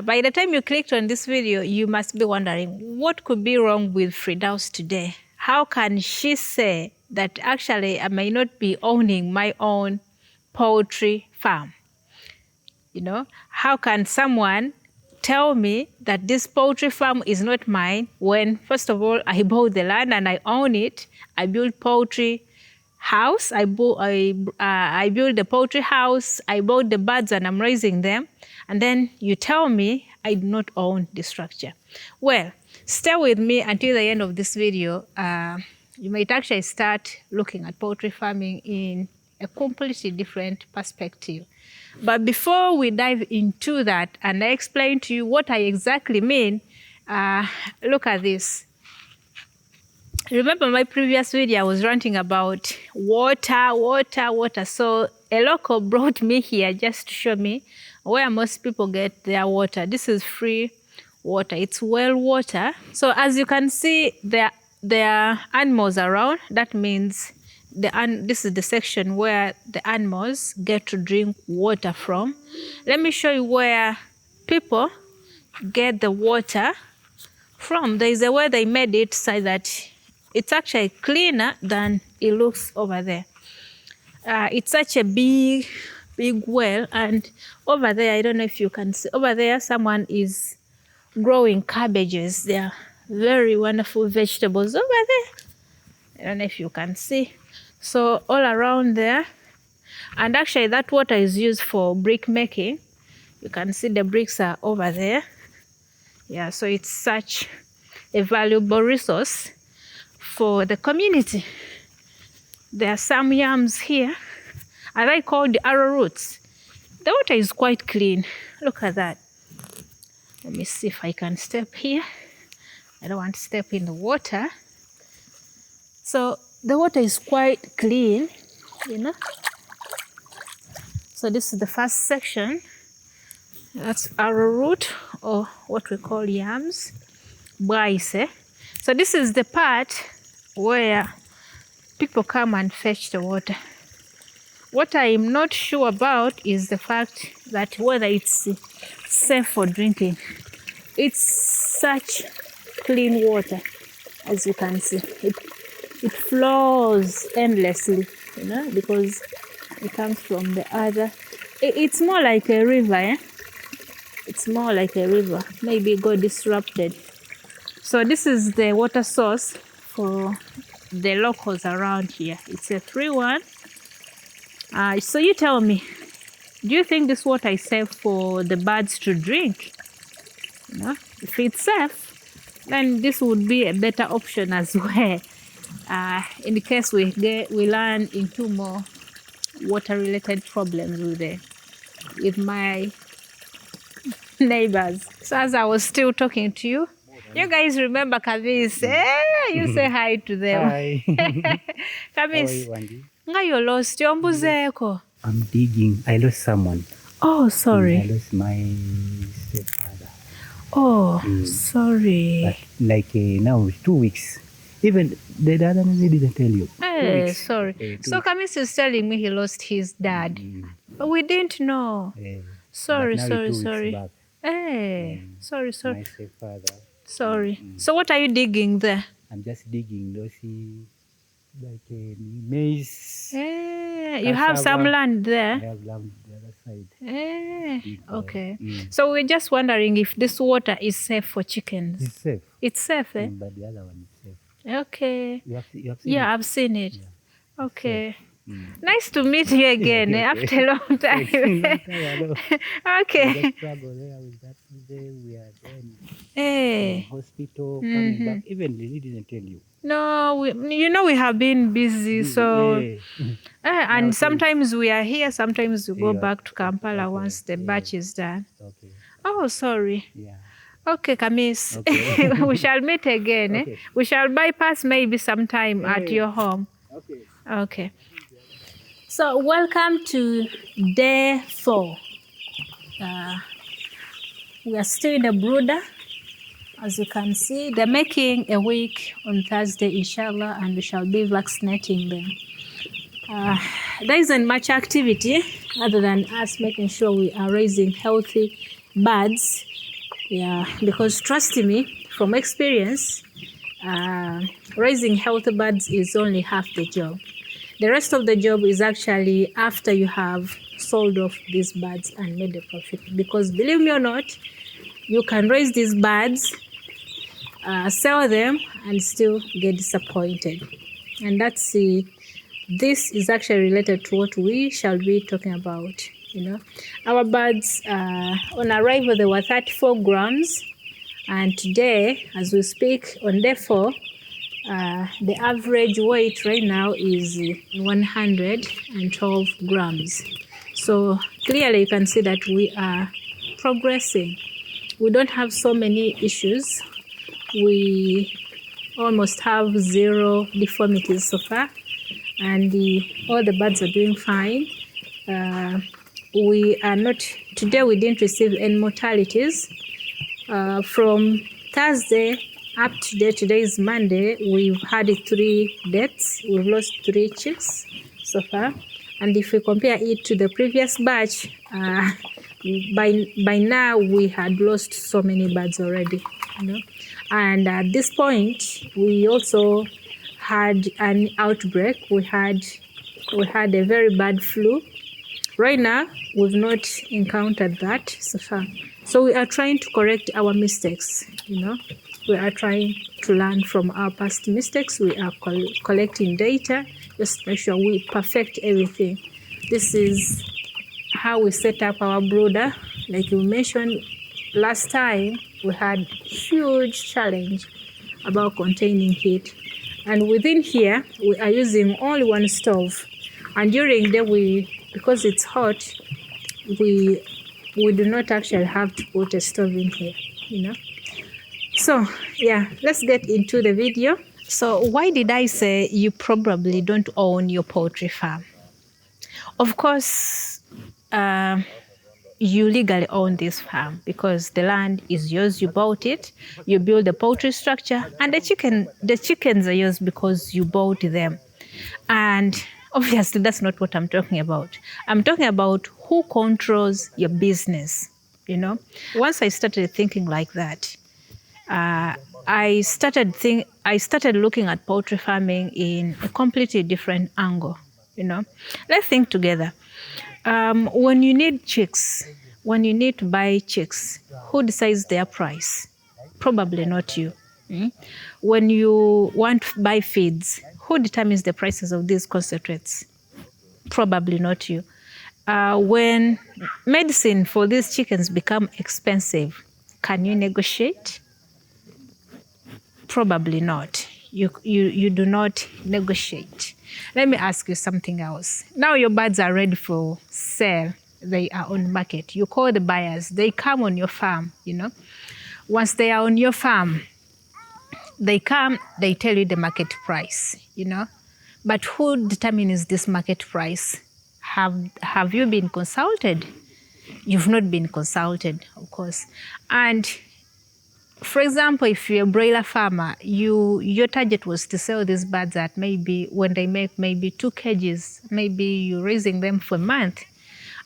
By the time you clicked on this video, you must be wondering, what could be wrong with Firdaus today? How can she say that actually I may not be owning my own poultry farm? You know, how can someone tell me that this poultry farm is not mine when, first of all, I bought the land and I own it. I built poultry house. I built the poultry house. I bought the birds and I'm raising them. And then you tell me I do not own the structure. Well, stay with me until the end of this video. You might actually start looking at poultry farming in a completely different perspective. But before we dive into that and I explain to you what I exactly mean, look at this. Remember my previous video, I was ranting about water. So a local brought me here just to show me where most people get their water. This is free water. It's well water. So as you can see, there are animals around. That means this is the section where the animals get to drink water from. Let me show you where people get the water from. There is a way they made it so that it's actually cleaner than it looks over there. It's such a big well, and over there, I don't know if you can see, over there someone is growing cabbages. They are very wonderful vegetables over there. I don't know if you can see. So all around there, and actually that water is used for brick making. You can see the bricks are over there. Yeah, so it's such a valuable resource for the community. There are some yams here, as I call the arrowroots. The water is quite clean. Look at that. Let me see if I can step here. I don't want to step in the water. So the water is quite clean, you know. So this is the first section. That's arrowroot, or what we call yams, boise. So this is the part where people come and fetch the water. What I'm not sure about is the fact that whether it's safe for drinking. It's such clean water, as you can see. It flows endlessly, you know, because it comes from the other. It's more like a river, eh? It's more like a river. Maybe it got disrupted. So this is the water source for the locals around here. It's a free one. So you tell me, do you think this water is safe for the birds to drink? You know, if it's safe, then this would be a better option as well. In the case we run into more water-related problems with my neighbors. So as I was still talking to you, you guys remember Kamis? You say hi to them. Hi. Kamis, How are you, nga you lost your mbuzeko? I'm digging. I lost someone. Oh, sorry. I lost my stepfather. Oh, sorry. But like now, 2 weeks. Even the other one didn't tell you. Sorry. So Kamis is telling me he lost his dad. But we didn't know. Sorry. Sorry. Sorry. My stepfather. Sorry. So what are you digging there? I'm just digging those like maize. You have some land there? I have land the other side. Okay. So we're just wondering if this water is safe for chickens. It's safe. It's safe, eh? But the other one is safe. Okay. You have seen it? I've seen it. Yeah. Okay. Nice to meet you again after a long time. Okay. We are then hospital, coming back. Even they didn't tell you. No, we have been busy, so and sometimes we are here, sometimes we go back to Kampala once the batch is done. Okay. Oh, sorry. Yeah. Okay, Kamis. Okay. We shall meet again. Okay. We shall bypass maybe sometime at your home. Okay. Okay. So welcome to day 4. We are still in the brooder. As you can see, they're making a week on Thursday, inshallah, and we shall be vaccinating them. There isn't much activity other than us making sure we are raising healthy birds Yeah, because trust me, from experience, raising healthy birds is only half the job. The rest of the job is actually after you have sold off these birds and made a profit. Because believe me or not, you can raise these birds, sell them, and still get disappointed. And this is actually related to what we shall be talking about. Our birds, on arrival, they were 34 grams, and today, as we speak, on day 4, the average weight right now is 112 grams. So clearly you can see that we are progressing. We don't have so many issues. We almost have 0 deformities so far, and all the birds are doing fine. Today we didn't receive any mortalities. From Thursday up to today is Monday, we've had 3 deaths. We've lost 3 chicks so far. And if we compare it to the previous batch, by now we had lost so many birds already. And at this point, we also had an outbreak. We had a very bad flu. Right now, we've not encountered that so far. So we are trying to correct our mistakes. We are trying to learn from our past mistakes. We are collecting data just to make sure we perfect everything. This is how we set up our brooder. Like you mentioned last time, we had huge challenge about containing heat. And within here, we are using only 1 stove. And during the day, because it's hot, we do not actually have to put a stove in here, So yeah, let's get into the video. So why did I say you probably don't own your poultry farm? Of course, you legally own this farm because the land is yours, you bought it, you build the poultry structure, and the chickens are yours because you bought them. And obviously that's not what I'm talking about. I'm talking about who controls your business. Once I started thinking like that, I started looking at poultry farming in a completely different angle. Let's think together. When you need chicks, when you need to buy chicks, who decides their price? Probably not you. When you want to buy feeds, who determines the prices of these concentrates? Probably not you. When medicine for these chickens become expensive, can you negotiate? Probably not. You do not negotiate. Let me ask you something else. Now your birds are ready for sale. They are on market. You call the buyers. They come on your farm, Once they are on your farm, they come, they tell you the market price, But who determines this market price? Have you been consulted? You've not been consulted, of course. And for example, if you're a broiler farmer, your target was to sell these birds at maybe when they make maybe 2 kgs, maybe you're raising them for a month.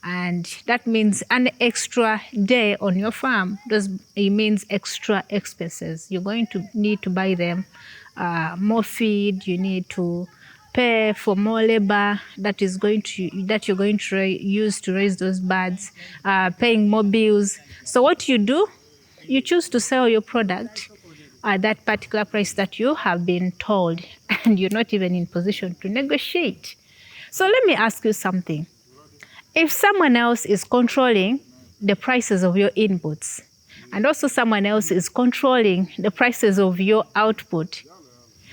And that means an extra day on your farm. It means extra expenses. You're going to need to buy them more feed. You need to pay for more labor that you're going to use to raise those birds, paying more bills. So what you do, you choose to sell your product at that particular price that you have been told, and you're not even in position to negotiate. So let me ask you something. If someone else is controlling the prices of your inputs, and also someone else is controlling the prices of your output,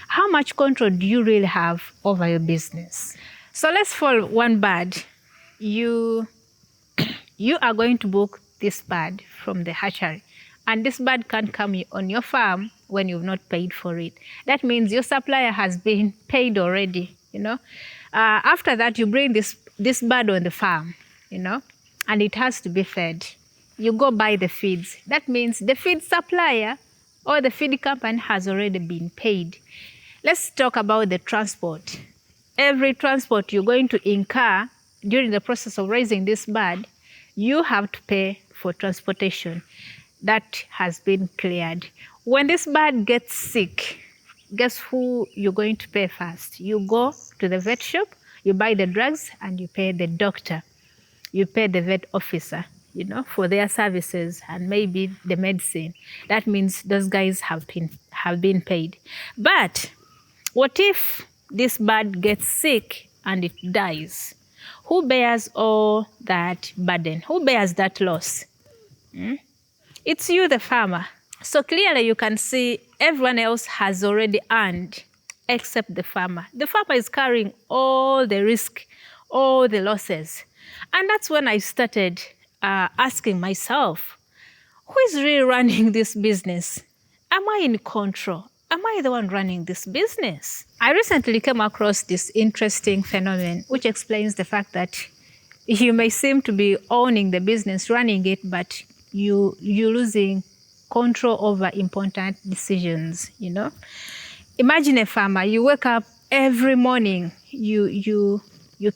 how much control do you really have over your business? So let's fall one bird. You are going to book this bird from the hatchery, and this bird can't come on your farm when you've not paid for it. That means your supplier has been paid already, After that, you bring this bird on the farm, and it has to be fed. You go buy the feeds. That means the feed supplier or the feed company has already been paid. Let's talk about the transport. Every transport you're going to incur during the process of raising this bird, you have to pay for transportation. that has been cleared. When this bird gets sick, guess who you're going to pay first? You go to the vet shop, you buy the drugs, and you pay the doctor. You pay the vet officer, for their services and maybe the medicine. That means those guys have been paid. But what if this bird gets sick and it dies? Who bears all that burden? Who bears that loss? It's you, the farmer. So clearly you can see everyone else has already earned except the farmer. The farmer is carrying all the risk, all the losses. And that's when I started asking myself, who is really running this business? Am I in control? Am I the one running this business? I recently came across this interesting phenomenon which explains the fact that you may seem to be owning the business, running it, but you're losing control over important decisions, Imagine a farmer, you wake up every morning, you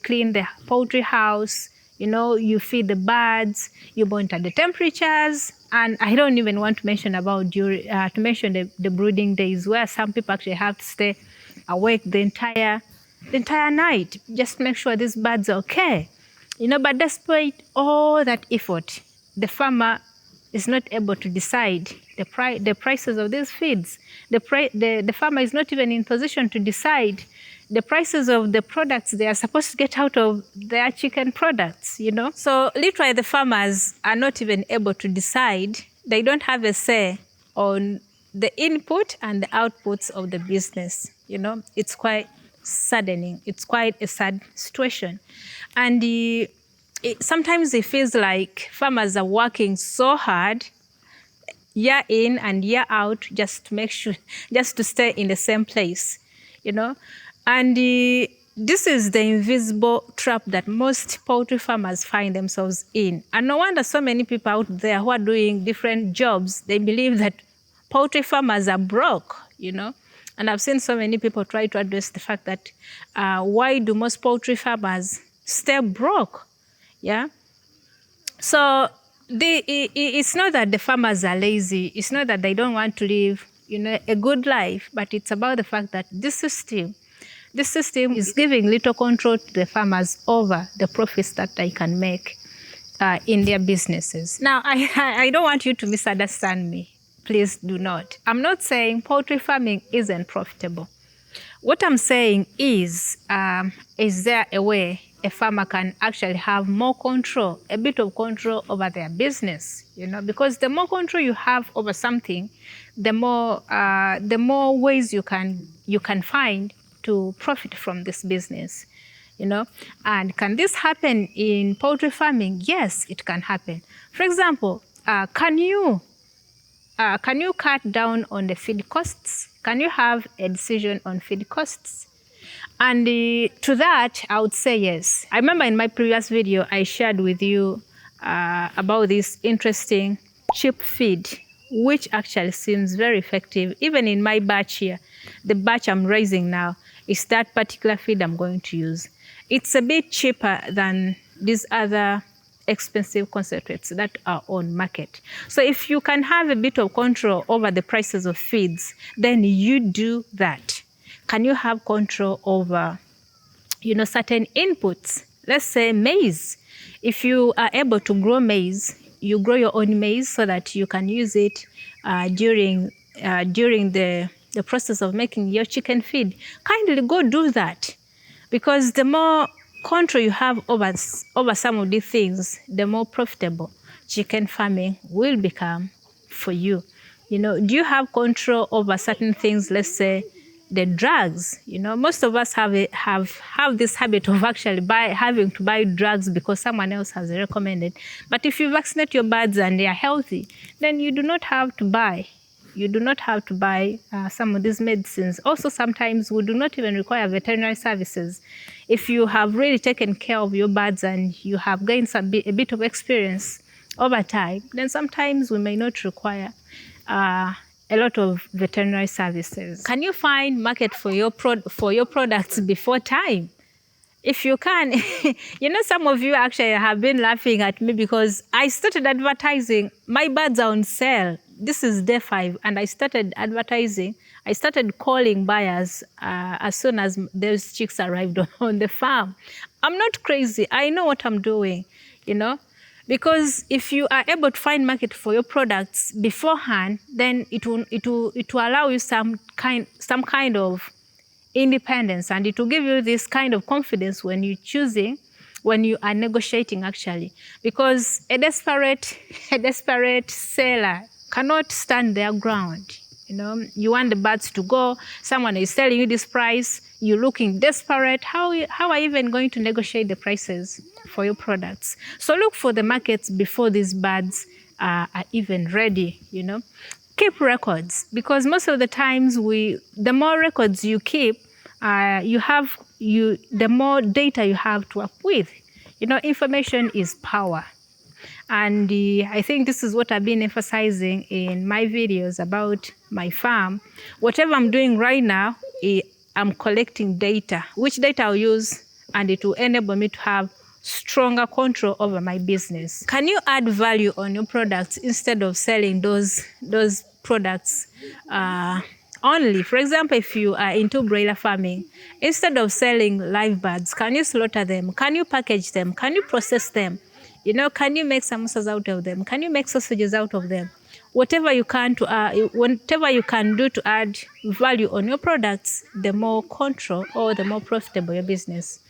clean the poultry house, you feed the birds, you monitor the temperatures, and I don't even want to mention the brooding days where some people actually have to stay awake the entire night just to make sure these birds are okay. But despite all that effort, the farmer is not able to decide the prices of these feeds. The farmer is not even in position to decide the prices of the products they are supposed to get out of their chicken products, So literally the farmers are not even able to decide. They don't have a say on the input and the outputs of the business, It's quite saddening. It's quite a sad situation. And sometimes it feels like farmers are working so hard year in and year out just to stay in the same place, And this is the invisible trap that most poultry farmers find themselves in. And no wonder so many people out there who are doing different jobs, they believe that poultry farmers are broke, And I've seen so many people try to address the fact that why do most poultry farmers stay broke? Yeah. So it's not that the farmers are lazy. It's not that they don't want to live, a good life. But it's about the fact that this system is giving little control to the farmers over the profits that they can make in their businesses. Now, I don't want you to misunderstand me. Please do not. I'm not saying poultry farming isn't profitable. What I'm saying is there a way a farmer can actually have more control, a bit of control over their business, Because the more control you have over something, the more ways you can find to profit from this business, And can this happen in poultry farming? Yes, it can happen. For example, can you cut down on the feed costs? Can you have a decision on feed costs? And to that, I would say yes. I remember in my previous video, I shared with you about this interesting cheap feed, which actually seems very effective. Even in my batch here, the batch I'm raising now is that particular feed I'm going to use. It's a bit cheaper than these other expensive concentrates that are on market. So if you can have a bit of control over the prices of feeds, then you do that. Can you have control over, certain inputs? Let's say maize. If you are able to grow maize, you grow your own maize so that you can use it during the process of making your chicken feed. Kindly go do that, because the more control you have over some of these things, the more profitable chicken farming will become for you. Do you have control over certain things? Let's say the drugs. Most of us have this habit of actually having to buy drugs because someone else has recommended. But if you vaccinate your birds and they are healthy, then you do not have to buy. You do not have to buy some of these medicines. Also, sometimes we do not even require veterinary services. If you have really taken care of your birds and you have gained a bit of experience over time, then sometimes we may not require a lot of veterinary services. Can you find market for your products before time? if you can, some of you actually have been laughing at me because I started advertising. My birds are on sale. This is day 5, and I started advertising. I started calling buyers as soon as those chicks arrived on the farm. I'm not crazy. I know what I'm doing, because if you are able to find market for your products beforehand, then it will allow you some kind of independence, and it will give you this kind of confidence when you are negotiating actually, because a desperate seller cannot stand their ground. You want the birds to go, someone is telling you this price, you're looking desperate. How are you even going to negotiate the prices for your products? So look for the markets before these birds are even ready. Keep records, because most of the times the more records you keep, the more data you have to work with. Information is power. And I think this is what I've been emphasizing in my videos about my farm. Whatever I'm doing right now, I'm collecting data, which data I'll use, and it will enable me to have stronger control over my business. Can you add value on your products instead of selling those products only? For example, if you are into broiler farming, instead of selling live birds, can you slaughter them? Can you package them? Can you process them? Can you make samosas out of them? Can you make sausages out of them? Whatever you can do to add value on your products, the more control or the more profitable your business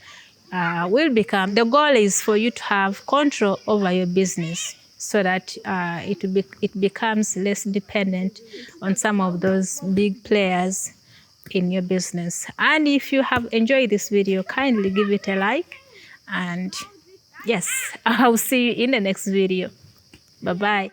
will become. The goal is for you to have control over your business so that it becomes less dependent on some of those big players in your business. And if you have enjoyed this video, kindly give it a like, and yes, I'll see you in the next video. Bye-bye.